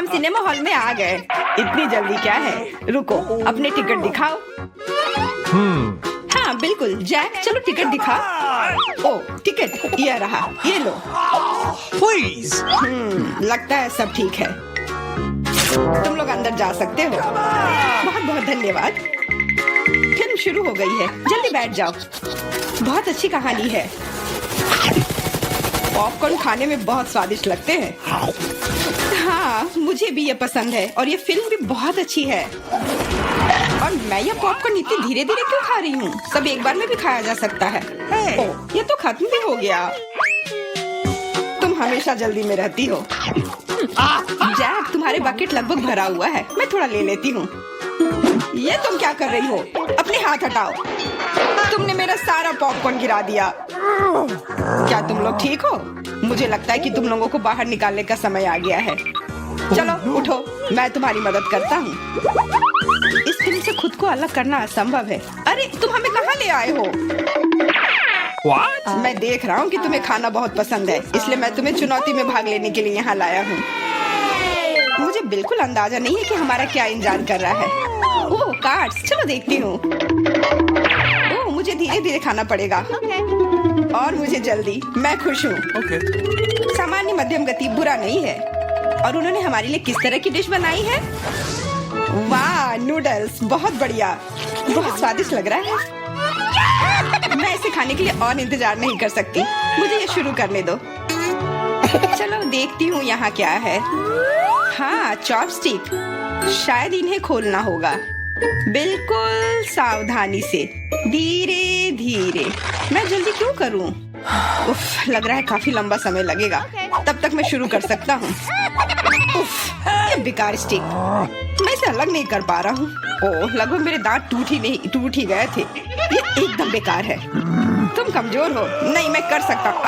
हम cinema hall में आ गए। इतनी जल्दी क्या है? रुको, अपने टिकट दिखाओ। हाँ बिल्कुल जैक, चलो टिकट दिखा। ओ टिकट ये रहा, ये लो। Please. लगता है सब ठीक है, तुम लोग अंदर जा सकते हो। बहुत बहुत धन्यवाद। फिल्म शुरू हो गई है, जल्दी बैठ जाओ। बहुत अच्छी कहानी है। पॉपकॉर्न खाने में बहुत स्वादिष्ट लगते हैं। हाँ मुझे भी ये पसंद है और ये फिल्म भी बहुत अच्छी है। और मैं ये पॉपकॉर्न इतनी धीरे धीरे क्यों खा रही हूँ? सब एक बार में भी खाया जा सकता है। ओह, ये तो खत्म भी हो गया। तुम हमेशा जल्दी में रहती हो। जैक, तुम्हारे बकेट लगभग भरा हुआ है, मैं थोड़ा ले लेती हूँ। ये तुम क्या कर रही हो? अपने हाथ हटाओ। तुमने मेरा सारा पॉपकॉर्न गिरा दिया। क्या तुम लोग ठीक हो? मुझे लगता है कि तुम लोगों को बाहर निकालने का समय आ गया है। चलो उठो, मैं तुम्हारी मदद करता हूँ। इस फिल्म से खुद को अलग करना असंभव है। अरे तुम हमें कहाँ ले आए हो? What? मैं देख रहा हूँ कि तुम्हें खाना बहुत पसंद है, इसलिए मैं तुम्हें चुनौती में भाग लेने के लिए यहाँ लाया हूँ। मुझे बिल्कुल अंदाजा नहीं है कि हमारा क्या इंतजार कर रहा है। ओह कार्ड्स, चलो देखती हूँ। ओह मुझे धीरे धीरे खाना पड़ेगा। और मुझे जल्दी, मैं खुश हूँ। Okay. सामान्य मध्यम गति बुरा नहीं है। और उन्होंने हमारे लिए किस तरह की डिश बनाई है? वाह नूडल्स, बहुत बढ़िया, बहुत स्वादिष्ट लग रहा है। मैं इसे खाने के लिए और इंतजार नहीं कर सकती। मुझे ये शुरू करने दो। चलो देखती हूँ यहाँ क्या है। हाँ चॉपस्टिक, शायद इन्हें खोलना होगा। बिल्कुल सावधानी से, धीरे धीरे। मैं जल्दी क्यों करूँ? उफ, लग रहा है काफी लंबा समय लगेगा। तब तक मैं शुरू कर सकता हूँ। उफ, ये बेकार स्टिक, मैं इसे अलग नहीं कर पा रहा हूँ। ओह, लगभग मेरे दांत टूट ही गए थे। ये एकदम बेकार है। तुम कमजोर हो। नहीं, मैं कर सकता हूँ।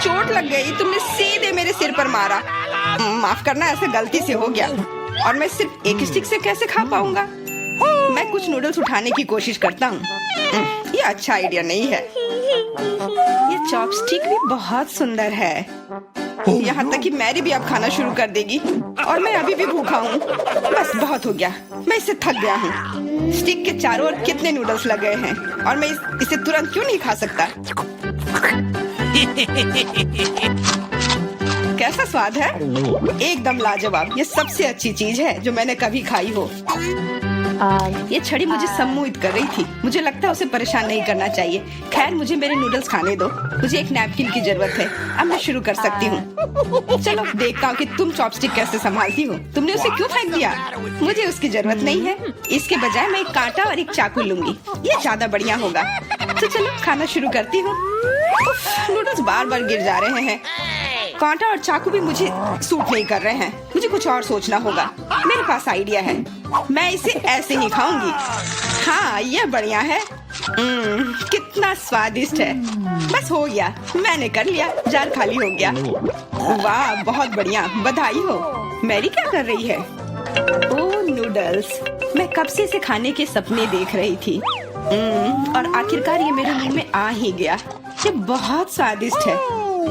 चोट लग गई, तुमने सीधे मेरे सिर पर मारा। माफ करना, ऐसे गलती से हो गया। और मैं सिर्फ एक स्टिक से कैसे खा पाऊंगा? मैं कुछ नूडल्स उठाने की कोशिश करता हूँ। ये अच्छा आइडिया नहीं है। ये चॉपस्टिक भी बहुत सुंदर है। यहाँ तक कि मैरी भी अब खाना शुरू कर देगी और मैं अभी भी भूखा हूँ। बस बहुत हो गया, मैं इससे थक गया हूँ। स्टिक के चारों ओर कितने नूडल्स लगे हैं और मैं इसे तुरंत क्यों नहीं खा सकता? कैसा स्वाद है? एकदम लाजवाब। ये सबसे अच्छी चीज है जो मैंने कभी खाई हो। ये छड़ी मुझे सम्मोहित कर रही थी। मुझे लगता है उसे परेशान नहीं करना चाहिए। खैर, मुझे मेरे नूडल्स खाने दो। मुझे एक नैपकिन की जरूरत है। अब मैं शुरू कर सकती हूँ। चलो देखता हूँ कि तुम चॉपस्टिक कैसे संभालती हो। तुमने उसे क्यों फेंक दिया? मुझे उसकी जरूरत नहीं है। इसके बजाय मैं एक कांटा और एक चाकू लूंगी। ये ज्यादा बढ़िया होगा। तो चलो खाना शुरू करती हूँ। नूडल्स बार बार गिर जा रहे हैं। कांटा और चाकू भी मुझे सूट नहीं कर रहे हैं। मुझे कुछ और सोचना होगा। मेरे पास आइडिया है। मैं इसे ऐसे ही खाऊंगी। हाँ, ये बढ़िया है। कितना स्वादिष्ट है। बस हो गया, मैंने कर लिया। जार खाली हो गया। वाह, बहुत बढ़िया, बधाई हो। मैरी क्या कर रही है? ओह नूडल्स, मैं कब से इसे खाने के सपने देख रही थी। और आखिरकार ये मेरे मुंह में आ ही गया। ये बहुत स्वादिष्ट है।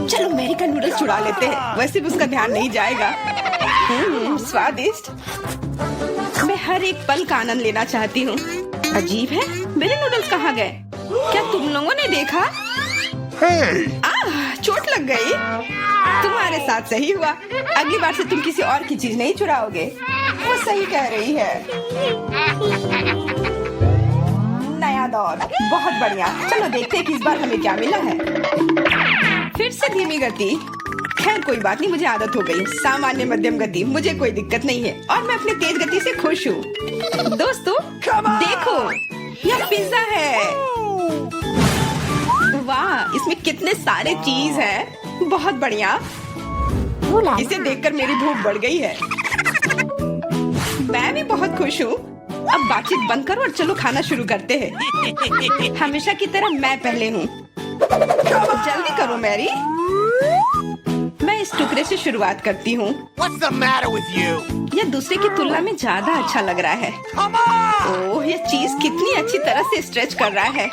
चलो मैरी का नूडल्स चुरा लेते हैं, वैसे भी उसका ध्यान नहीं जाएगा। स्वादिष्ट। मैं हर एक पल का आनंद लेना चाहती हूँ। अजीब है, मेरे नूडल्स कहाँ गए? क्या तुम लोगों ने देखा? चोट लग गई। तुम्हारे साथ सही हुआ। अगली बार से तुम किसी और की चीज नहीं चुराओगे। वो सही कह रही है। नया दौर, बहुत बढ़िया। चलो देखते हैं कि इस बार हमें क्या मिला है। फिर से धीमी गति। खैर कोई बात नहीं, मुझे आदत हो गई। सामान्य मध्यम गति, मुझे कोई दिक्कत नहीं है और मैं अपनी तेज गति से खुश हूँ। दोस्तों देखो, यह पिज्जा है। वाह, इसमें कितने सारे चीज हैं। बहुत बढ़िया। इसे देखकर मेरी भूख बढ़ गई है। मैं भी बहुत खुश हूँ। अब बातचीत बंद करो और चलो खाना शुरू करते हैं। हमेशा की तरह मैं पहले हूँ। जल्दी करो मैरी। मैं इस टुकड़े से शुरुआत करती हूँ। What's the matter with you? यह दूसरे की तुलना में ज्यादा अच्छा लग रहा है। Come on! ओह, यह चीज कितनी अच्छी तरह से स्ट्रेच कर रहा है।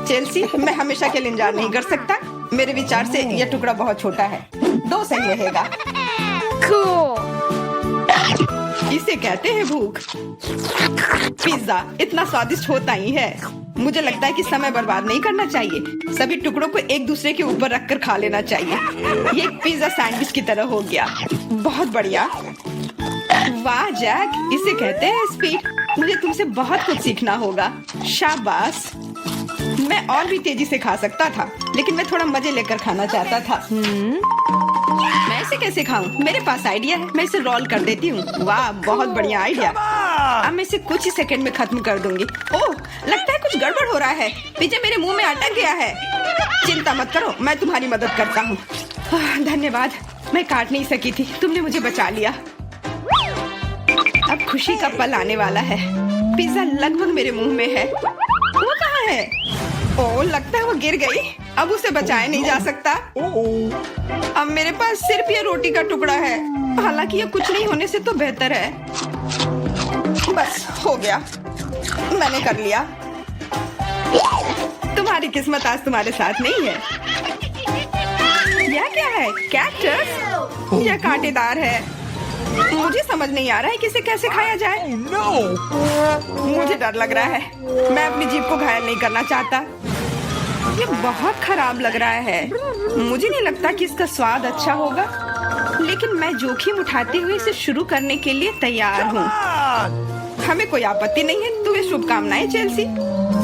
चेल्सी, मैं हमेशा के लिए इंतजार नहीं कर सकता। मेरे विचार से यह टुकड़ा बहुत छोटा है। 2 सही रहेगा। Cool. इसे कहते हैं भूख। पिज्जा इतना स्वादिष्ट होता ही है। मुझे लगता है कि समय बर्बाद नहीं करना चाहिए। सभी टुकड़ों को एक दूसरे के ऊपर रखकर खा लेना चाहिए। ये एक पिज्जा सैंडविच की तरह हो गया। बहुत बढ़िया। वाह जैक, इसे कहते हैं स्पीड। मुझे तुमसे बहुत कुछ सीखना होगा। शाबाश। मैं और भी तेजी से खा सकता था, लेकिन मैं थोड़ा मजे लेकर खाना चाहता था। मैं इसे कैसे खाऊं? मेरे पास आइडिया है। मैं इसे रोल कर देती हूँ। वाह, बहुत बढ़िया आइडिया। अब मैं इसे कुछ ही सेकंड में खत्म कर दूंगी। ओह, लगता है कुछ गड़बड़ हो रहा है। पिज्जा मेरे मुंह में अटक गया है। चिंता मत करो, मैं तुम्हारी मदद करता हूँ। धन्यवाद। मैं काट नहीं सकी थी, तुमने मुझे बचा लिया। अब खुशी का पल आने वाला है। पिज्जा लगभग मेरे मुंह में है। वो कहाँ है? ओह, लगता है वो गिर गई। अब उसे बचाया नहीं जा सकता। अब मेरे पास सिर्फ ये रोटी का टुकड़ा है। हालांकि ये कुछ नहीं होने से तो बेहतर है। बस हो गया, मैंने कर लिया। तुम्हारी किस्मत आज तुम्हारे साथ नहीं है। यह क्या है? कैक्टस? यह कांटेदार है। मुझे समझ नहीं आ रहा है कि इसे कैसे खाया जाए। Oh, no. मुझे डर लग रहा है। मैं अपनी जीभ को घायल नहीं करना चाहता। ये बहुत खराब लग रहा है। मुझे नहीं लगता कि इसका स्वाद अच्छा होगा, लेकिन मैं जोखिम उठाते हुए इसे शुरू करने के लिए तैयार हूँ। हमें कोई आपत्ति नहीं है। तुम्हें शुभकामनाएं चेल्सी।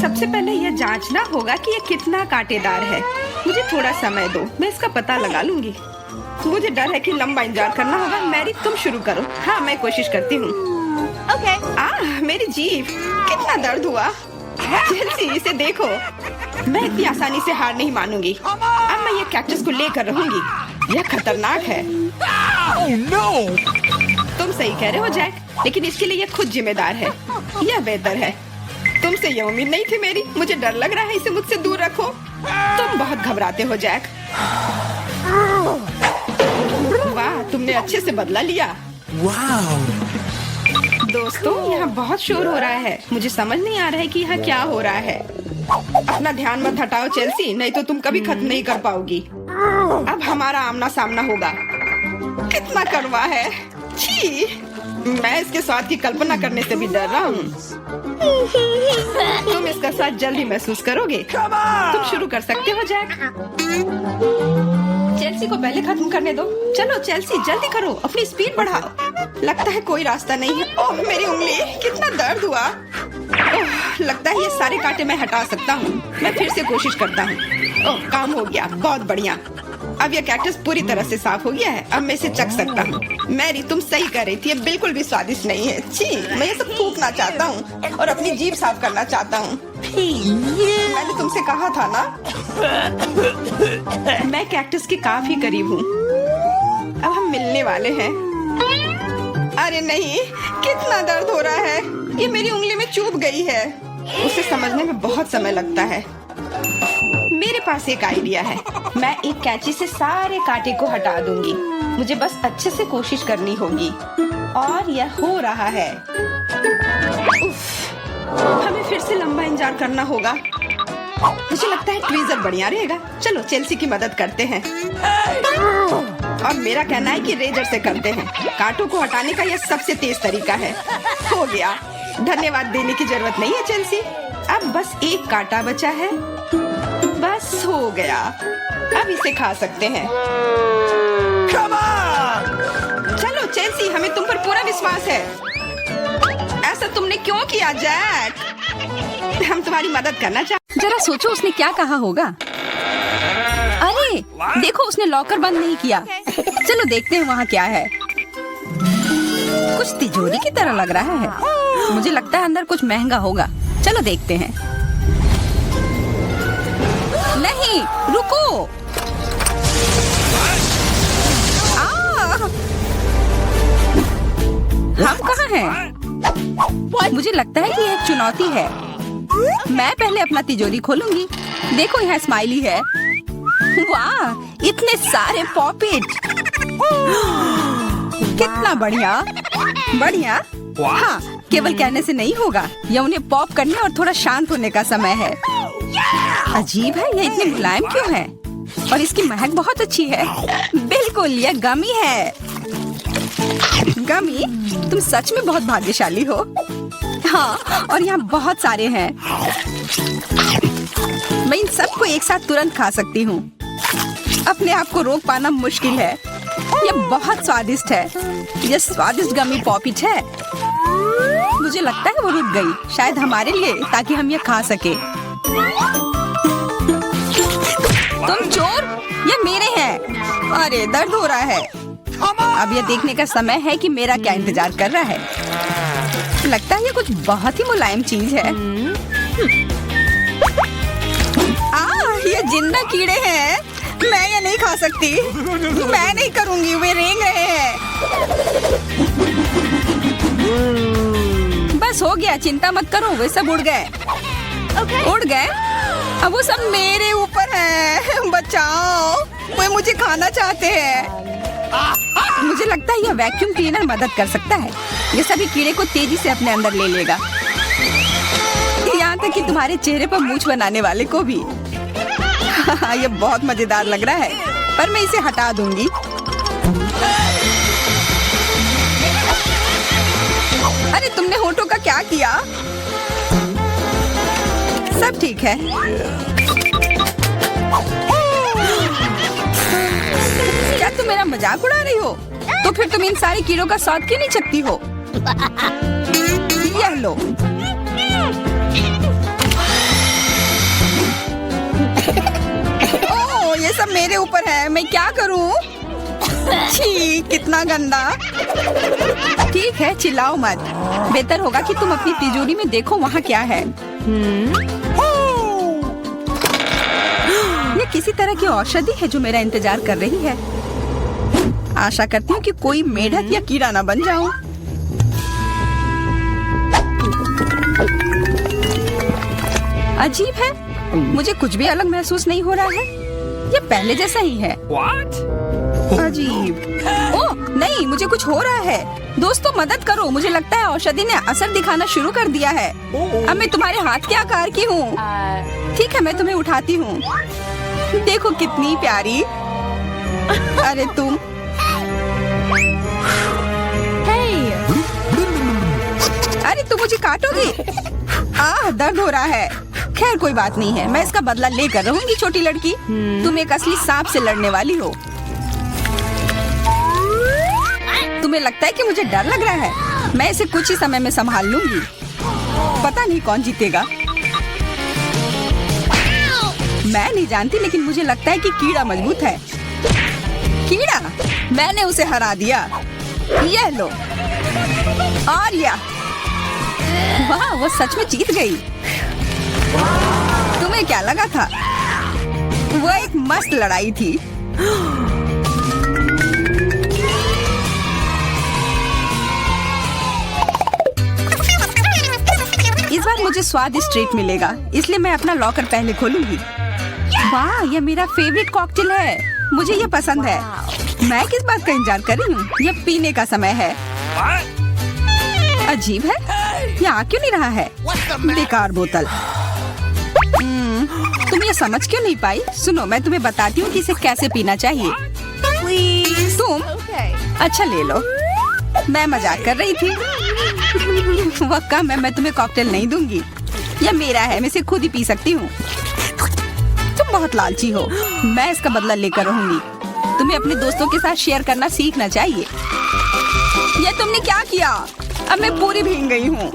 सबसे पहले यह जांचना होगा कि यह कितना कांटेदार है। मुझे थोड़ा समय दो, मैं इसका पता लगा लूंगी। मुझे डर है कि लंबा इंतजार करना होगा। मैरी, तुम शुरू करो। हाँ, मैं कोशिश करती हूँ। ओके। मेरी जीभ, कितना दर्द हुआ। चेल्सी, इसे देखो। मैं इतनी आसानी से हार नहीं मानूंगी। अब मैं ये कैक्टस को लेकर रहूंगी। यह खतरनाक है। Oh, no. तुम सही कह रहे हो जैक, लेकिन इसके लिए यह खुद जिम्मेदार है। यह बेहतर है। तुमसे यह उम्मीद नहीं थी मेरी। मुझे डर लग रहा है। इसे मुझसे दूर रखो। तुम बहुत घबराते हो जैक। वाह, तुमने अच्छे से बदला लिया। Wow. दोस्तों, यहाँ बहुत शोर हो रहा है। मुझे समझ नहीं आ रहा है कि यहाँ क्या हो रहा है। अपना ध्यान मत हटाओ चेल्सी, नहीं तो तुम कभी खत्म नहीं कर पाओगी। अब हमारा आमना सामना होगा। कितना कड़वा है। छी, मैं इसके स्वाद की कल्पना करने से भी डर रहा हूँ। तुम इसका स्वाद जल्दी महसूस करोगे। तुम शुरू कर सकते हो जैक। चेल्सी को पहले खत्म करने दो। चलो चेल्सी, जल्दी करो, अपनी स्पीड बढ़ाओ। लगता है कोई रास्ता नहीं है। ओह, मेरी उंगली, कितना दर्द हुआ। ओह, लगता है ये सारे कांटे मैं हटा सकता हूँ। मैं फिर से कोशिश करता हूँ। ओह, काम हो गया। बहुत बढ़िया। अब यह कैक्टस पूरी तरह से साफ हो गया है। अब मैं इसे चख सकता हूँ। मैरी, तुम सही कर रही थी। ये बिल्कुल भी स्वादिष्ट नहीं है। छी, मैं ये सब थूकना चाहता हूँ और अपनी जीभ साफ करना चाहता हूँ। मैंने तुमसे कहा था ना। मैं कैक्टस के काफी करीब हूँ। अब हम मिलने वाले हैं। अरे नहीं, कितना दर्द हो रहा है। ये मेरी उंगली में चुभ गई है। उसे समझने में बहुत समय लगता है। मेरे पास एक आइडिया है। मैं एक कैंची से सारे कांटे को हटा दूंगी। मुझे बस अच्छे से कोशिश करनी होगी। और यह हो रहा है। उफ, हमें फिर से लंबा इंतजार करना होगा। मुझे लगता है ट्वीजर बढ़िया रहेगा। चलो चेल्सी की मदद करते हैं। और मेरा कहना है कि रेजर से करते हैं। कांटों को हटाने का यह सबसे तेज तरीका है। हो गया। धन्यवाद देने की जरूरत नहीं है चेल्सी। अब बस एक कांटा बचा है। बस हो गया। अब इसे खा सकते हैं। Come on. चलो चेल्सी, हमें तुम पर पूरा विश्वास है। ऐसा तुमने क्यों किया जैक? हम तुम्हारी मदद करना चाहते। जरा सोचो उसने क्या कहा होगा। अरे देखो, उसने लॉकर बंद नहीं किया। चलो देखते हैं वहाँ क्या है। कुछ तिजोरी की तरह लग रहा है। मुझे लगता है अंदर कुछ महंगा होगा। चलो देखते हैं। नहीं, रुको। हम कहाँ हैं? मुझे लगता है कि ये एक चुनौती है। मैं पहले अपना तिजोरी खोलूंगी। देखो, यहाँ स्माइली है। वाह, इतने सारे पॉपिट। कितना बढ़िया। बढ़िया। हाँ, केवल कहने से नहीं होगा। यह उन्हें पॉप करने और थोड़ा शांत होने का समय है। अजीब है, यह इतने मुलायम क्यों है? और इसकी महक बहुत अच्छी है। बिल्कुल, यह गमी है। गमी, तुम सच में बहुत भाग्यशाली हो। हाँ, और यहाँ बहुत सारे हैं। मैं इन सबको एक साथ तुरंत खा सकती हूँ। अपने आप को रोक पाना मुश्किल है। ये बहुत स्वादिष्ट है। ये स्वादिष्ट गमी पॉपिट है। मुझे लगता है वो रुक गई, शायद हमारे लिए, ताकि हम ये खा सके। तुम चोर, ये मेरे हैं। अरे दर्द हो रहा है। अब ये देखने का समय है कि मेरा क्या इंतजार कर रहा है। लगता है ये कुछ बहुत ही मुलायम चीज है। ये जिंदा कीड़े हैं। मैं ये नहीं खा सकती। मैं नहीं करूंगी, वे रेंग रहे हैं। बस हो गया, चिंता मत करो, वे सब उड़ गए। उड़ गए? अब वो सब मेरे ऊपर है। बचाओ, वे मुझे खाना चाहते हैं। मुझे लगता है यह वैक्यूम क्लीनर मदद कर सकता है। ये सभी कीड़े को तेजी से अपने अंदर ले लेगा, यहाँ तक कि तुम्हारे चेहरे पर मूंछ बनाने वाले को भी। ये बहुत मजेदार लग रहा है, पर मैं इसे हटा दूंगी। अरे तुमने होठों का क्या किया? सब ठीक है। क्या तुम मेरा मजाक उड़ा रही हो? तो फिर तुम इन सारे कीड़ों का स्वाद क्यों नहीं चखती हो? यह लो। ओह, ये सब मेरे ऊपर है। मैं क्या करूं? छी, कितना गंदा। ठीक है, चिल्लाओ मत। बेहतर होगा कि तुम अपनी तिजोरी में देखो वहाँ क्या है। ये किसी तरह की औषधि है जो मेरा इंतजार कर रही है। आशा करती हूँ कि कोई मेढक या कीड़ा ना बन जाऊं। अजीब है, मुझे कुछ भी अलग महसूस नहीं हो रहा है। ये पहले जैसा ही है। अजीब। ओह नहीं, मुझे कुछ हो रहा है। दोस्तों मदद करो, मुझे लगता है औषधि ने असर दिखाना शुरू कर दिया है। अब मैं तुम्हारे हाथ के आकार की हूँ। ठीक है, मैं तुम्हें उठाती हूँ। देखो कितनी प्यारी। अरे तुम। अरे तुम मुझे काटोगी? दर्द हो रहा है। खैर कोई बात नहीं है, मैं इसका बदला लेकर रहूंगी। छोटी लड़की, तुम एक असली सांप से लड़ने वाली हो। तुम्हें लगता है कि मुझे डर लग रहा है? मैं इसे कुछ ही समय में संभाल लूंगी। पता नहीं कौन जीतेगा। मैं नहीं जानती, लेकिन मुझे लगता है कि कीड़ा मजबूत है। कीड़ा, मैंने उसे हरा दिया। यह लो। और यह, वाह, वो सच में जीत गई। तुम्हें क्या लगा था? वो एक मस्त लड़ाई थी। इस बार मुझे स्वादिष्ट ट्रीट मिलेगा, इसलिए मैं अपना लॉकर पहले खोलूंगी। वाह, ये मेरा फेवरेट कॉकटेल है। मुझे ये पसंद है। मैं किस बात का इंतजार कर रही हूँ? ये पीने का समय है। अजीब है, ये आ क्यों नहीं रहा है? बेकार बोतल। तुम ये समझ क्यों नहीं पाई? सुनो, मैं तुम्हें बताती हूँ कि इसे कैसे पीना चाहिए। तुम अच्छा ले लो। मैं मजाक कर रही थी। वह कम है, मैं तुम्हें कॉकटेल नहीं दूंगी। यह मेरा है, मैं इसे खुद ही पी सकती हूँ। तुम बहुत लालची हो। मैं इसका बदला लेकर रहूंगी। तुम्हें अपने दोस्तों के साथ शेयर करना सीखना चाहिए। यह तुमने क्या किया? अब मैं पूरी भीग गई हूँ।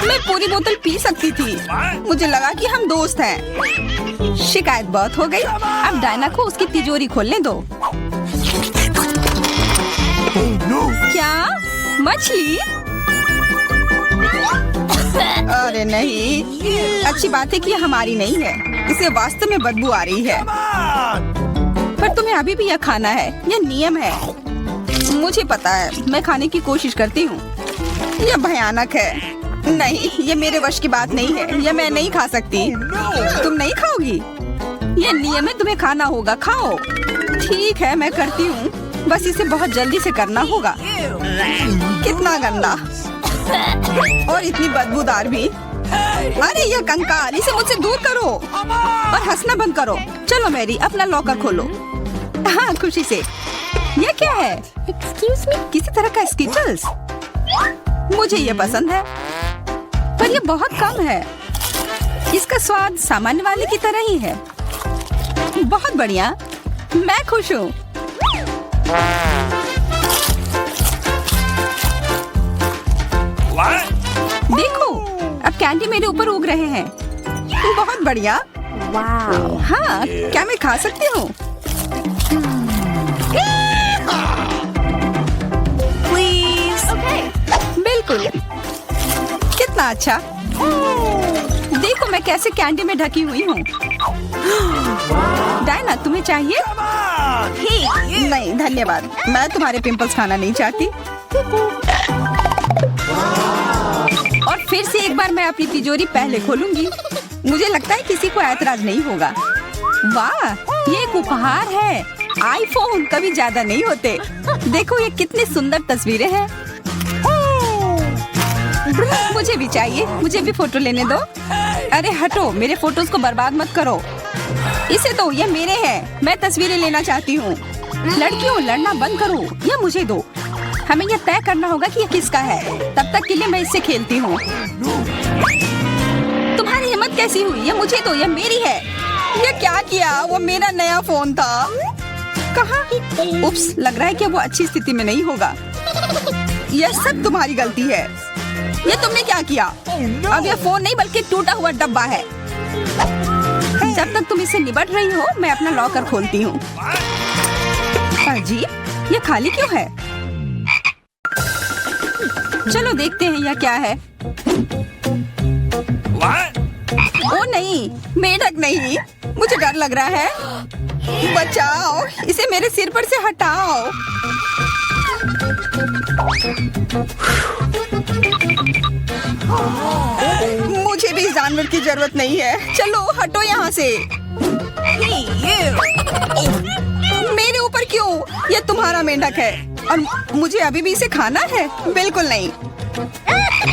मैं पूरी बोतल पी सकती थी। मुझे लगा कि हम दोस्त हैं। शिकायत बहुत हो गई। अब डायना को उसकी तिजोरी खोलने दो। क्या? मछली? अरे नहीं, अच्छी बात है कि यह हमारी नहीं है। इसे वास्तव में बदबू आ रही है। पर तुम्हें अभी भी यह खाना है, यह नियम है। मुझे पता है, मैं खाने की कोशिश करती हूँ। यह भयानक है। नहीं, ये मेरे वश की बात नहीं है। यह मैं नहीं खा सकती। तुम नहीं खाओगी? यह नियम है, तुम्हें खाना होगा। खाओ। ठीक है, मैं करती हूँ। बस इसे बहुत जल्दी से करना होगा। कितना गंदा और इतनी बदबूदार भी। अरे यह कंकाल, इसे मुझसे दूर करो और हंसना बंद करो। चलो मैरी, अपना लॉकर खोलो। हाँ, खुशी से। ये क्या है? एक्सक्यूज मी, किसी तरह का स्किटल्स। मुझे ये पसंद है, पर ये बहुत कम है। इसका स्वाद सामान्य वाले की तरह ही है। बहुत बढ़िया, मैं खुश हूँ। What? देखो, अब कैंडी मेरे ऊपर उग रहे हैं। बहुत बढ़िया। हाँ, क्या मैं खा सकती हूँ? प्लीज। बिल्कुल। कितना अच्छा। देखो मैं कैसे कैंडी में ढकी हुई हूँ। डायना, तुम्हें चाहिए? नहीं धन्यवाद, मैं तुम्हारे पिंपल्स खाना नहीं चाहती। और फिर से एक बार मैं अपनी तिजोरी पहले खोलूंगी। मुझे लगता है किसी को ऐतराज नहीं होगा। वाह, ये एक उपहार है। आईफोन कभी ज्यादा नहीं होते। देखो ये कितनी सुंदर तस्वीरें हैं। मुझे भी चाहिए, मुझे भी फोटो लेने दो। अरे हटो, मेरे फोटोज को बर्बाद मत करो। इसे दो, ये मेरे हैं। मैं तस्वीरें लेना चाहती हूँ। लड़कियों, लड़ना बंद करो, ये मुझे दो। हमें यह तय करना होगा कि यह किसका है। तब तक के लिए मैं इससे खेलती हूँ। तुम्हारी हिम्मत कैसी हुई? ये मुझे दो, ये मेरी है। ये क्या किया? वो मेरा नया फोन था। कहाँ? उप्स, लग रहा है कि वो अच्छी स्थिति में नहीं होगा। यह सब तुम्हारी गलती है। ये तुमने क्या किया? अब यह फोन नहीं बल्कि टूटा हुआ डब्बा है। जब तक तुम इसे निबट रही हो, मैं अपना लॉकर खोलती हूँ। अजीब, ये खाली क्यों है? चलो देखते हैं यह क्या है। What? ओ नहीं, मेढक नहीं। मुझे डर लग रहा है। बचाओ, इसे मेरे सिर पर से हटाओ। मुझे भी इस जानवर की जरूरत नहीं है। चलो हटो यहाँ से। मेरे ऊपर क्यों? ये तुम्हारा मेंढक है और मुझे अभी भी इसे खाना है? बिल्कुल नहीं।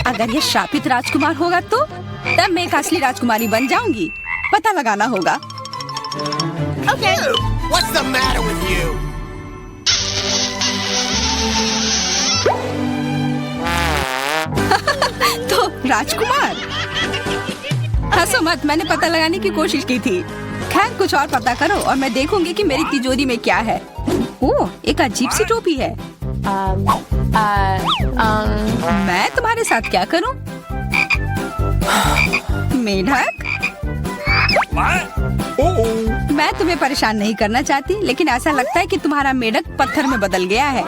अगर ये शापित राजकुमार होगा तो तब मैं एक असली राजकुमारी बन जाऊंगी। पता लगाना होगा। What's the matter with you? तो राजकुमार, हंसो मत, मैंने पता लगाने की कोशिश की थी। खैर कुछ और पता करो और मैं देखूंगी कि मेरी तिजोरी में क्या है। ओह, एक अजीब सी टोपी है। मैं तुम्हारे साथ क्या करूं? मेढक, What? Oh. मैं तुम्हें परेशान नहीं करना चाहती, लेकिन ऐसा लगता है कि तुम्हारा मेढक पत्थर में बदल गया है।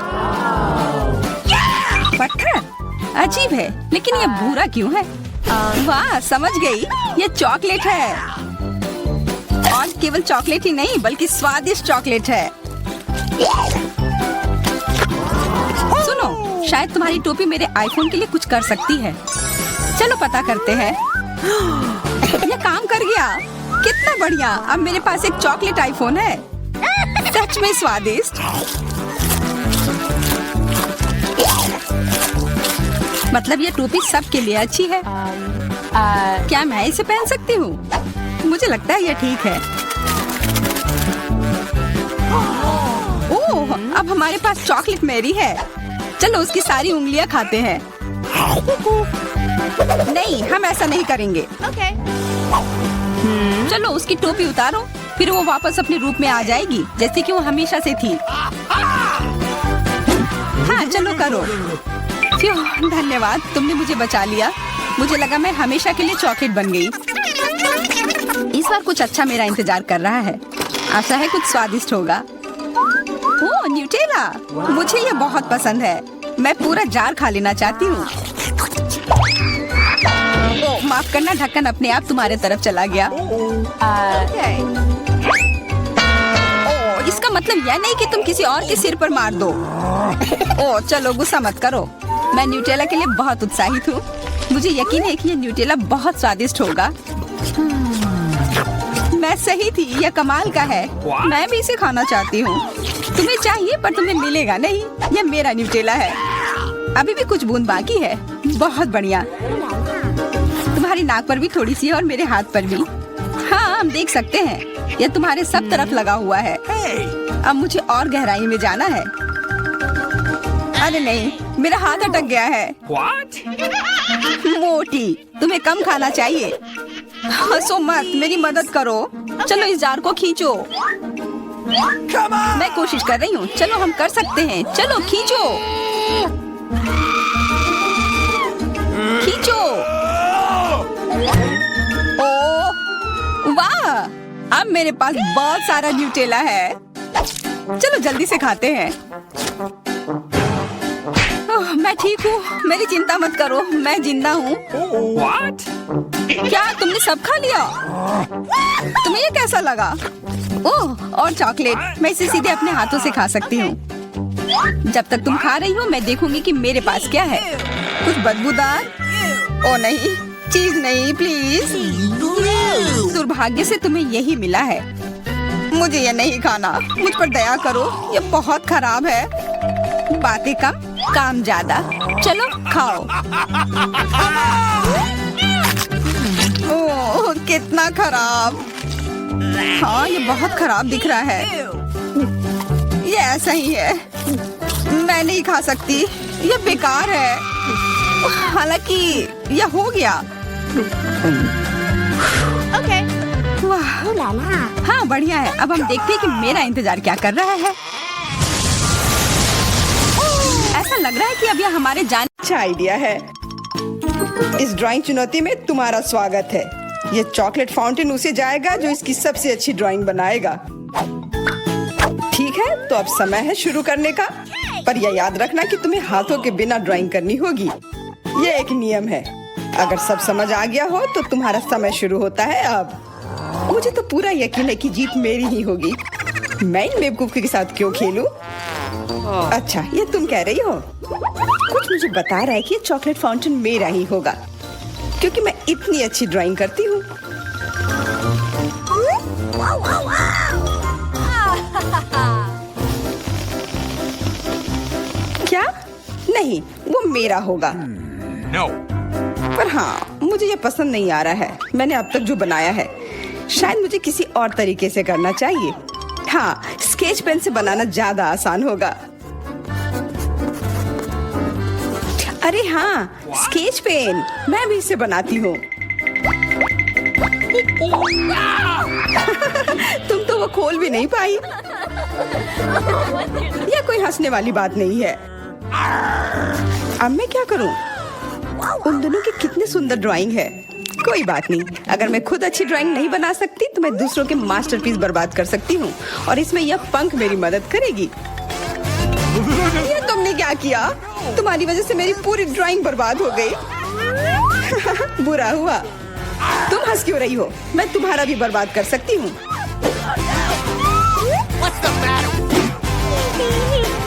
पत्थर? अजीब है, लेकिन ये भूरा क्यों है? वाह, समझ गई, ये चॉकलेट है। और केवल चॉकलेट ही नहीं बल्कि स्वादिष्ट चॉकलेट है। सुनो, शायद तुम्हारी टोपी मेरे आईफोन के लिए कुछ कर सकती है। चलो पता करते हैं। ये काम कर गया, कितना बढ़िया। अब मेरे पास एक चॉकलेट आईफोन है। सच में स्वादिष्ट। मतलब ये टोपी सबके लिए अच्छी है। क्या मैं इसे पहन सकती हूँ? मुझे लगता है ये ठीक है। ओह, अब हमारे पास चॉकलेट मैरी है। चलो उसकी सारी उंगलियां खाते हैं। नहीं, हम ऐसा नहीं करेंगे। चलो उसकी टोपी उतारो, फिर वो वापस अपने रूप में आ जाएगी जैसे कि वो हमेशा से थी। हाँ चलो करो। क्यों, धन्यवाद, तुमने मुझे बचा लिया। मुझे लगा मैं हमेशा के लिए चॉकलेट बन गई। इस बार कुछ अच्छा मेरा इंतजार कर रहा है। आशा है कुछ स्वादिष्ट होगा। ओह, न्यूटेला, मुझे ये बहुत पसंद है। मैं पूरा जार खा लेना चाहती हूँ। ओह, माफ करना, ढक्कन अपने आप तुम्हारे तरफ चला गया। ओह, इसका मतलब यह नहीं कि तुम किसी और के सिर पर मार दो। ओह, चलो गुस्सा मत करो। मैं न्यूटेला के लिए बहुत उत्साहित हूँ। मुझे यकीन है कि ये न्यूटेला बहुत स्वादिष्ट होगा। मैं सही थी, यह कमाल का है। मैं भी इसे खाना चाहती हूँ। तुम्हें चाहिए पर तुम्हें मिलेगा नहीं। यह मेरा न्यूटेला है। अभी भी कुछ बूंद बाकी है। बहुत बढ़िया। तुम्हारी नाक पर भी थोड़ी सी है और मेरे हाथ पर भी। हाँ, हम देख सकते हैं। यह तुम्हारे सब तरफ लगा हुआ है। अब मुझे और गहराई में जाना है। अरे नहीं, मेरा हाथ अटक गया है। What? मोटी, तुम्हें कम खाना चाहिए। हंसो मत, मेरी मदद करो। चलो इस जार को खींचो। Come on! मैं कोशिश कर रही हूँ। चलो हम कर सकते हैं। चलो खींचो, खींचो। ओ, वाह! अब मेरे पास बहुत सारा न्यूटेला है। चलो जल्दी से खाते हैं। ओह, मैं ठीक हूँ, मेरी चिंता मत करो, मैं जिंदा हूँ। What? क्या तुमने सब खा लिया? तुम्हें ये कैसा लगा? ओह, और चॉकलेट, मैं इसे सीधे अपने हाथों से खा सकती हूँ। जब तक तुम खा रही हो मैं देखूंगी कि मेरे पास क्या है। कुछ बदबूदार? ओ नहीं, चीज नहीं, प्लीज। दुर्भाग्य से तुम्हें यही मिला है। मुझे ये नहीं खाना, मुझ पर दया करो, ये बहुत खराब है। बातें कम, काम ज्यादा। चलो खाओ। ओह, कितना खराब। हाँ, ये बहुत खराब दिख रहा है। ये ऐसा ही है, मैं नहीं खा सकती, ये बेकार है। हालांकि यह हो गया। वाह, हाँ बढ़िया है। अब हम देखते हैं कि मेरा इंतजार क्या कर रहा है। ऐसा लग रहा है कि अब यह हमारे जाने। अच्छा आइडिया है। इस ड्राइंग चुनौती में तुम्हारा स्वागत है। ये चॉकलेट फाउंटेन उसे जाएगा जो इसकी सबसे अच्छी ड्राइंग बनाएगा। ठीक है, तो अब समय है शुरू करने का। पर यह याद रखना कि तुम्हें हाथों के बिना ड्राइंग करनी होगी। ये एक नियम है। अगर सब समझ आ गया हो तो तुम्हारा समय शुरू होता है अब। मुझे तो पूरा यकीन है कि जीत मेरी ही होगी। मैं इन बेवकूफी के साथ क्यों खेलूं? अच्छा, ये तुम कह रही हो? कुछ मुझे बता रहा है कि ये चॉकलेट फाउंटेन मेरा ही होगा, क्योंकि मैं इतनी अच्छी ड्राइंग करती हूँ। क्या? नहीं, वो मेरा होगा। No. पर हाँ, मुझे ये पसंद नहीं आ रहा है। मैंने अब तक जो बनाया है, शायद मुझे किसी और तरीके से करना चाहिए। हाँ, स्केच पेन से बनाना ज्यादा आसान होगा। अरे हाँ, स्केच पेन, मैं भी इसे बनाती हूँ। तुम तो वो खोल भी नहीं पाई। यह कोई हंसने वाली बात नहीं है। अब मैं क्या करूँ? उन दोनों की कितनी सुंदर ड्राइंग है। कोई बात नहीं, अगर मैं खुद अच्छी ड्राइंग नहीं बना सकती तो मैं दूसरों के मास्टरपीस बर्बाद कर सकती हूँ, और इसमें यह पंख मेरी मदद करेगी। ये तुमने क्या किया? तुम्हारी वजह से मेरी पूरी ड्राइंग बर्बाद हो गई। बुरा हुआ। तुम हंस क्यों रही हो? मैं तुम्हारा भी बर्बाद कर सकती हूँ। What's the matter?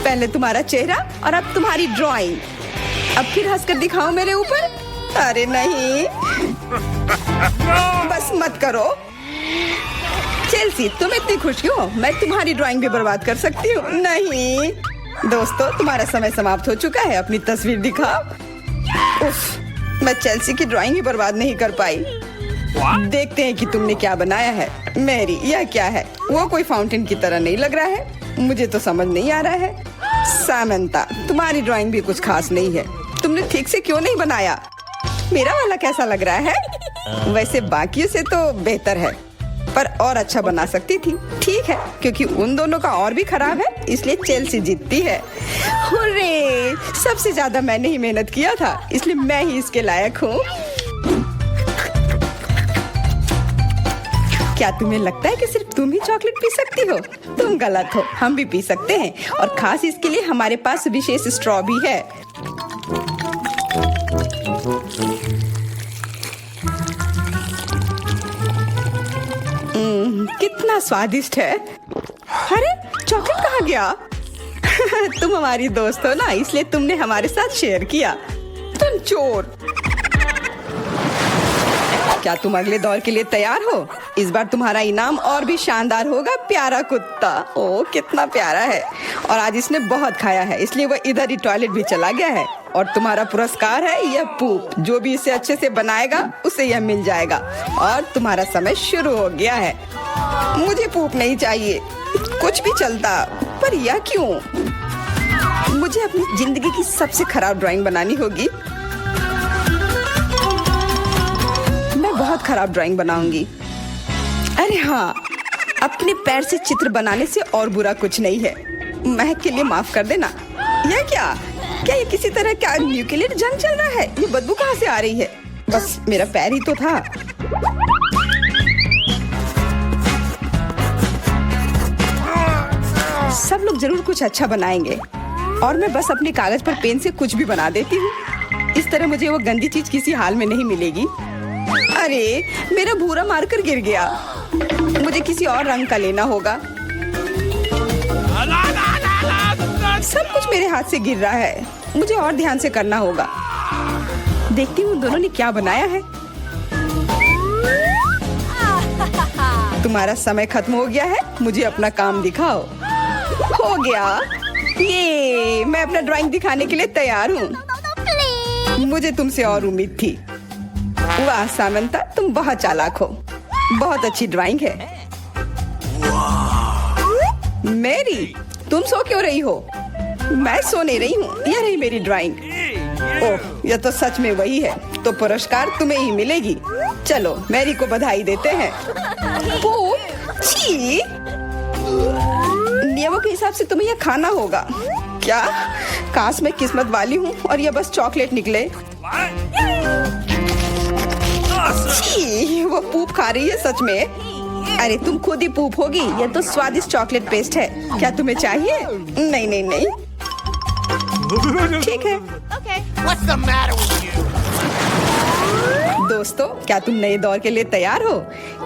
पहले तुम्हारा चेहरा और अब तुम्हारी ड्राइंग। अब फिर हंसकर दिखाओ मेरे ऊपर। अरे नहीं, बस मत करो। चेल्सी, तुम इतनी खुश क्यों? मैं तुम्हारी ड्राइंग भी बर्बाद कर सकती हूँ। नहीं दोस्तों, तुम्हारा समय समाप्त हो चुका है। अपनी तस्वीर दिखाओ। उफ, मैं चेल्सी की ड्राइंग ही बर्बाद नहीं कर पाई। देखते हैं कि तुमने क्या बनाया है। मैरी, यह क्या है? वो कोई फाउंटेन की तरह नहीं लग रहा है। मुझे तो समझ नहीं आ रहा है। सामंता, तुम्हारी ड्राइंग भी कुछ खास नहीं है। तुमने ठीक से क्यों नहीं बनाया? मेरा वाला कैसा लग रहा है? वैसे बाकियों से तो बेहतर है, पर और अच्छा बना सकती थी। ठीक है, क्योंकि उन दोनों का और भी खराब है, इसलिए चेल्सी जीतती है। हुर्रे! सबसे ज्यादा मैंने ही मेहनत किया था, इसलिए मैं ही इसके लायक हूँ। क्या तुम्हें लगता है कि सिर्फ तुम ही चॉकलेट पी सकती हो? तुम गलत हो, हम भी पी सकते हैं, और खास इसके लिए हमारे पास विशेष स्ट्रॉ भी है। कितना स्वादिष्ट है। अरे चॉकलेट कहाँ गया? तुम हमारी दोस्त हो ना, इसलिए तुमने हमारे साथ शेयर किया। तुम चोर। क्या तुम अगले दौर के लिए तैयार हो? इस बार तुम्हारा इनाम और भी शानदार होगा। प्यारा कुत्ता, ओ कितना प्यारा है, और आज इसने बहुत खाया है, इसलिए वह इधर ही टॉयलेट भी चला गया है। और तुम्हारा पुरस्कार है यह पूप। जो भी इसे अच्छे से बनाएगा उसे यह मिल जाएगा। और तुम्हारा समय शुरू हो गया है। मुझे पूप नहीं चाहिए, कुछ भी चलता, पर यह क्यों? मुझे अपनी जिंदगी की सबसे खराब ड्राइंग बनानी होगी। मैं बहुत खराब ड्राइंग बनाऊंगी। अरे हाँ, अपने पैर से चित्र बनाने से और बुरा कुछ नहीं है। महक के लिए माफ कर देना। यह क्या ये किसी तरह का न्यूक्लियर जंग चल रहा है? ये बदबू कहाँ से आ रही है? बस मेरा पैर ही तो था। सब लोग जरूर कुछ अच्छा बनाएंगे और मैं बस अपने कागज पर पेन से कुछ भी बना देती हूँ। इस तरह मुझे वो गंदी चीज किसी हाल में नहीं मिलेगी। अरे, मेरा भूरा मारकर गिर गया। मुझे किसी और रंग का लेना होगा। सब कुछ मेरे हाथ से गिर रहा है। मुझे और ध्यान से करना होगा। देखती हूँ दोनों ने क्या बनाया है। तुम्हारा समय खत्म हो गया है। मुझे अपना काम दिखाओ। हो गया। ये मैं अपना ड्राइंग दिखाने के लिए तैयार हूँ। मुझे तुमसे और उम्मीद थी। वाह सामंता, तुम बहुत चालाक हो। बहुत अच्छी ड्राइंग है। मेरी, तुम सो क्यों रही हो? मैं सो नहीं रही हूँ। यह रही मेरी ड्राइंग। ओह, यह तो सच में वही है। तो पुरस्कार तुम्हें ही मिलेगी। चलो मैरी को बधाई देते हैं। छी! नियमों के हिसाब से तुम्हें यह खाना होगा। क्या? काश मैं किस्मत वाली हूँ और यह बस चॉकलेट निकले। छी! वो पूप खा रही है सच में। अरे तुम खुद ही पूप होगी। यह तो स्वादिष्ट चॉकलेट पेस्ट है। क्या तुम्हें चाहिए? नहीं नहीं नहीं। ठीक है। What's the matter with you? दोस्तों, क्या तुम नए दौर के लिए तैयार हो?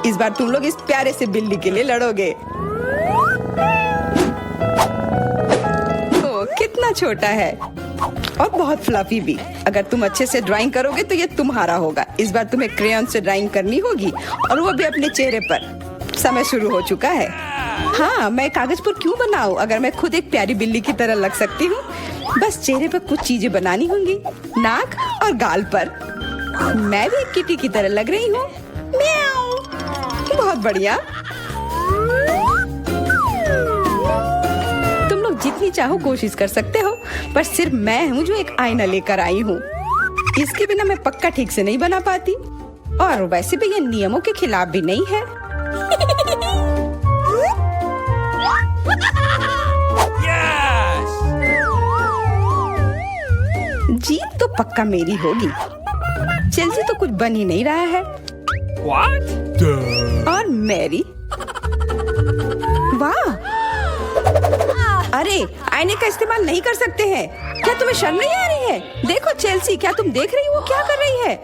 इस बार तुम लोग इस प्यारे से बिल्ली के लिए लड़ोगे। ओ, कितना छोटा है और बहुत फ्लफी भी। अगर तुम अच्छे से ड्राइंग करोगे तो ये तुम्हारा होगा। इस बार तुम्हें क्रेयॉन से ड्राइंग करनी होगी और वो भी अपने चेहरे पर। समय शुरू हो चुका है। हाँ, मैं कागज पर क्यों बनाऊं अगर मैं खुद एक प्यारी बिल्ली की तरह लग सकती हूँ। बस चेहरे पर कुछ चीजें बनानी होंगी, नाक और गाल पर। मैं भी एक किटी की तरह लग रही हूँ। म्याऊ। बहुत बढ़िया। तुम लोग जितनी चाहो कोशिश कर सकते हो, पर सिर्फ मैं हूँ जो एक आईना लेकर आई हूँ। इसके बिना मैं पक्का ठीक से नहीं बना पाती और वैसे भी ये नियमों के खिलाफ भी नहीं है। जीत तो पक्का मेरी होगी। चेल्सी तो कुछ बन ही नहीं रहा है। What? और मैरी, वाह! अरे, आईने का इस्तेमाल नहीं कर सकते हैं। क्या तुम्हें शर्म नहीं आ रही है? देखो चेल्सी, क्या तुम देख रही हो वो क्या कर रही है?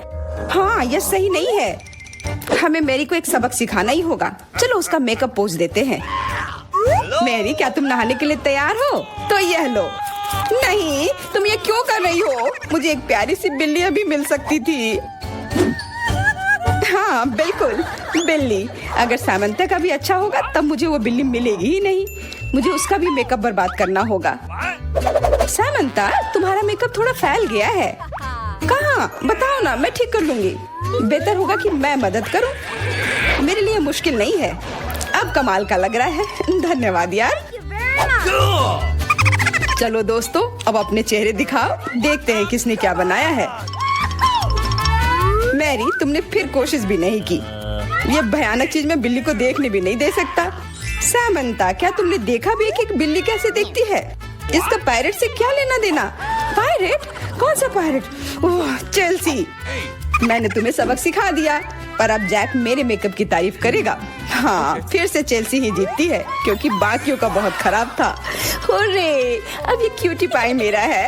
हाँ, यह सही नहीं है। हमें मैरी को एक सबक सिखाना ही होगा। चलो उसका मेकअप पोज देते हैं। मैरी, क्या तुम नहाने के लिए तैयार हो? तो यह लो। नहीं, तुम ये क्यों कर रही हो? मुझे एक प्यारी सी बिल्ली अभी मिल सकती थी। हाँ बिल्कुल, बिल्ली। अगर सामंता का भी अच्छा होगा तब मुझे वो बिल्ली मिलेगी ही नहीं। मुझे उसका भी मेकअप बर्बाद करना होगा। सामंता, तुम्हारा मेकअप थोड़ा फैल गया है। कहाँ? बताओ ना, मैं ठीक कर लूंगी। बेहतर होगा कि मैं मदद करूं। मेरे लिए मुश्किल नहीं है। अब कमाल का लग रहा है। धन्यवाद यार। चलो दोस्तों, अब अपने चेहरे दिखाओ। देखते हैं किसने क्या बनाया है। मैरी, तुमने फिर कोशिश भी नहीं की। ये भयानक चीज मैं बिल्ली को देखने भी नहीं दे सकता। सामंता, क्या तुमने देखा भी कि एक बिल्ली कैसे देखती है? इसका पायरेट से क्या लेना देना? पायरेट? कौन सा पायरेट? ओह, चेल्सी, मैंने तुम्हें सबक सिखा दिया, पर अब जैक मेरे मेकअप की तारीफ करेगा। हाँ, फिर से चेल्सी ही जीतती है क्योंकि बाकियों का बहुत खराब था। हुर्रे, अब ये क्यूटी पाई मेरा है।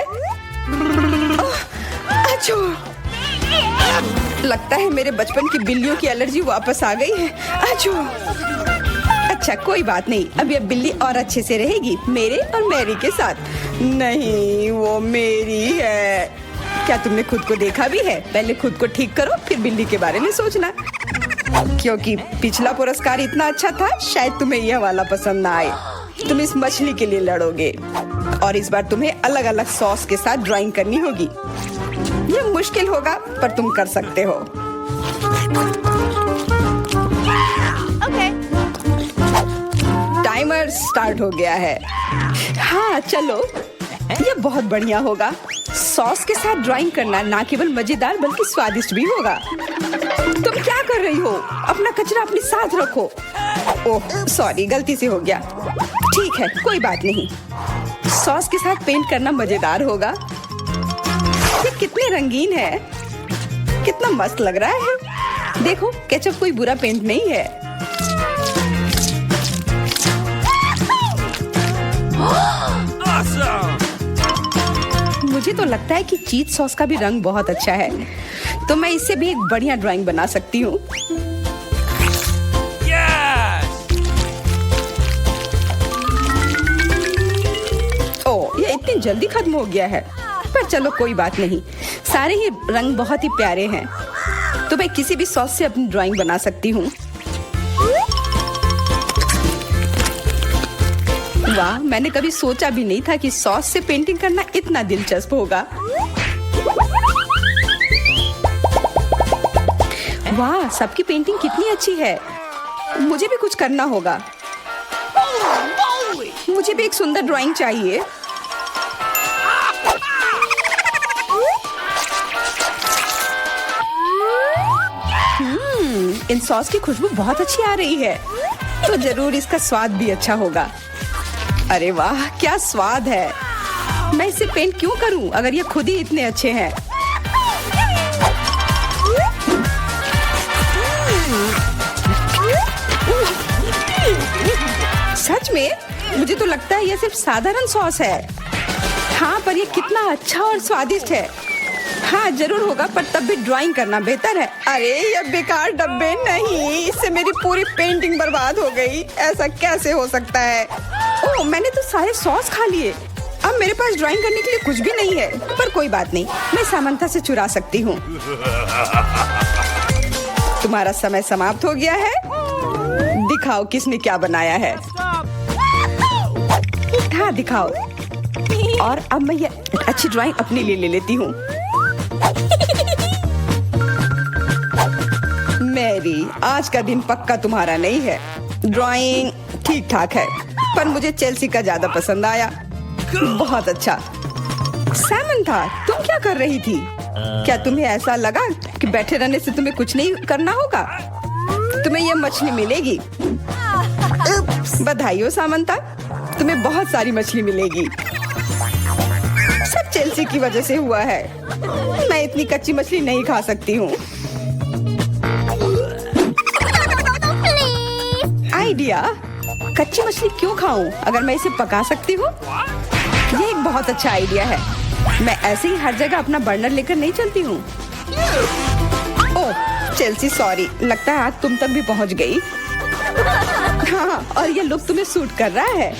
अच्छो, लगता है मेरे बचपन की बिल्लियों की एलर्जी वापस आ गई है। अच्छो, अच्छा कोई बात नहीं, अब ये बिल्ली और अच्छे से रहेगी मेरे और मैरी के साथ। नहीं, वो मेरी है। क्या तुमने खुद को देखा भी है? पहले खुद को ठीक करो, फिर बिल्ली के बारे में सोचना। क्योंकि पिछला पुरस्कार इतना अच्छा था, शायद तुम्हें यह वाला पसंद ना आए। तुम इस मछली के लिए लड़ोगे और इस बार तुम्हें अलग अलग सॉस के साथ ड्राइंग करनी होगी। यह मुश्किल होगा, पर तुम कर सकते हो। टाइमर स्टार्ट हो गया है। हाँ चलो, ये बहुत बढ़िया होगा। सॉस के साथ ड्राइंग करना ना केवल मजेदार बल्कि स्वादिष्ट भी होगा। तुम क्या कर रही हो? अपना कचरा अपने साथ रखो। ओह सॉरी, गलती से हो गया। ठीक है, कोई बात नहीं। सॉस के साथ पेंट करना मजेदार होगा। ये कितने रंगीन है, कितना मस्त लग रहा है। देखो, केचप कोई बुरा पेंट नहीं है। Awesome! मुझे तो लगता है कि चीज सॉस का भी रंग बहुत अच्छा है, तो मैं इससे भी एक बढ़िया ड्राइंग बना सकती हूँ। Yes! ओह, ये इतनी जल्दी खत्म हो गया है, पर चलो कोई बात नहीं। सारे ही रंग बहुत ही प्यारे हैं, तो मैं किसी भी सॉस से अपनी ड्राइंग बना सकती हूँ। वाह, मैंने कभी सोचा भी नहीं था कि सॉस से पेंटिंग करना इतना दिलचस्प होगा। वाह, सबकी पेंटिंग कितनी अच्छी है। मुझे भी कुछ करना होगा। मुझे भी एक सुंदर ड्राइंग चाहिए। इन सॉस की खुशबू बहुत अच्छी आ रही है, तो जरूर इसका स्वाद भी अच्छा होगा। अरे वाह, क्या स्वाद है। मैं इसे पेंट क्यों करूं अगर ये खुद ही इतने अच्छे हैं। सच में मुझे तो लगता है ये सिर्फ साधारण सॉस है। हाँ, पर ये कितना अच्छा और स्वादिष्ट है। हाँ जरूर होगा, पर तब भी ड्राइंग करना बेहतर है। अरे ये बेकार डब्बे नहीं, इससे मेरी पूरी पेंटिंग बर्बाद हो गई। ऐसा कैसे हो सकता है? ओह, मैंने तो सारे सॉस खा लिए। अब मेरे पास ड्राइंग करने के लिए कुछ भी नहीं है, पर कोई बात नहीं, मैं सामंथा से चुरा सकती हूँ। तुम्हारा समय समाप्त हो गया है। दिखाओ किसने क्या बनाया है। हाँ दिखाओ। और अब मैं ये अच्छी ड्राइंग अपने लिए ले लेती हूँ। मैरी, आज का दिन पक्का तुम्हारा नहीं है। ड्राइंग ठीक ठाक है, पर मुझे चेल्सी का ज्यादा पसंद आया। बहुत अच्छा। सैमंथा, तुम क्या कर रही थी? क्या तुम्हें ऐसा लगा कि बैठे रहने से तुम्हें कुछ नहीं करना होगा? तुम्हें यह मछली मिलेगी। बधाई हो सामंथा, तुम्हें बहुत सारी मछली मिलेगी। सब चेल्सी की वजह से हुआ है। मैं इतनी कच्ची मछली नहीं खा सकती हूँ। आइडिया, कच्ची मछली क्यों खाऊं अगर मैं इसे पका सकती हूँ? ये एक बहुत अच्छा आइडिया है। मैं ऐसे ही हर जगह अपना बर्नर लेकर नहीं चलती हूँ। ओह चेल्सी, सॉरी, लगता है आग तुम तक भी पहुँच गई। हाँ, और ये लुक तुम्हें सूट कर रहा है।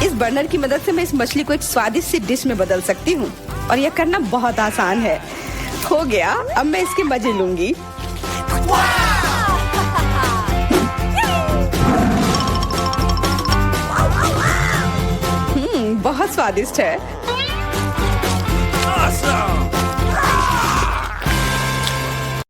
इस बर्नर की मदद से मैं इस मछली को एक स्वादिष्ट सी डिश में बदल सकती हूँ, और यह करना बहुत आसान है। हो गया, अब मैं इसके मजे लूंगी। बहुत स्वादिष्ट है। Awesome!